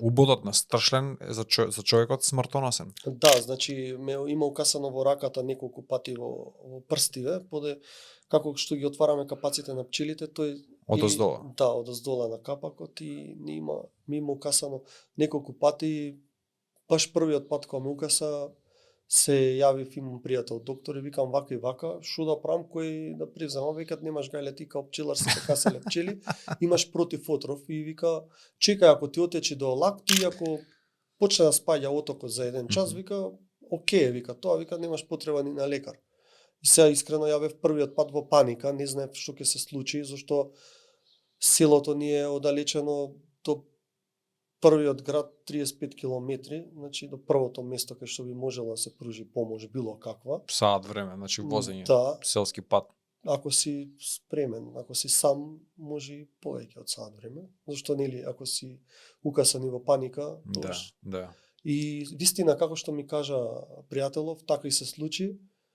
убодот на Стршлен е за човекот смртоносен. Да, значи ме има укасано во раката неколку пати во прстиве, како што ги отвараме капаците на пчелите, тој Одоздола. Да, одоздола на капакот и ми има укасано неколку пати. Баш првиот пат кога ме укаса се јавив, имам пријател доктор и викам вака и вака, шо да правам, кој да превзема, викат немаш гајле ти као пчелар се каселе пчели, имаш против отров и вика чекај ако ти отече до лакти, ако почне да спаѓа отокот за еден час, вика окей, вика тоа, вика немаш потреба ни на лекар. И сега искрено ја бев првиот пат во паника, не знаев што ќе се случи, зашто селото ни е оддалечено до првиот град 35 километри, значи до првото место кај што би можела да се пружи помош било каква. Саат време, значи возење, да, селски пат. Ако си спремен, ако си сам, може и повеќе од саат време, зашто нели ако си укасан и во паника, Да. И вистина, како што ми кажа пријателов, така и се случи.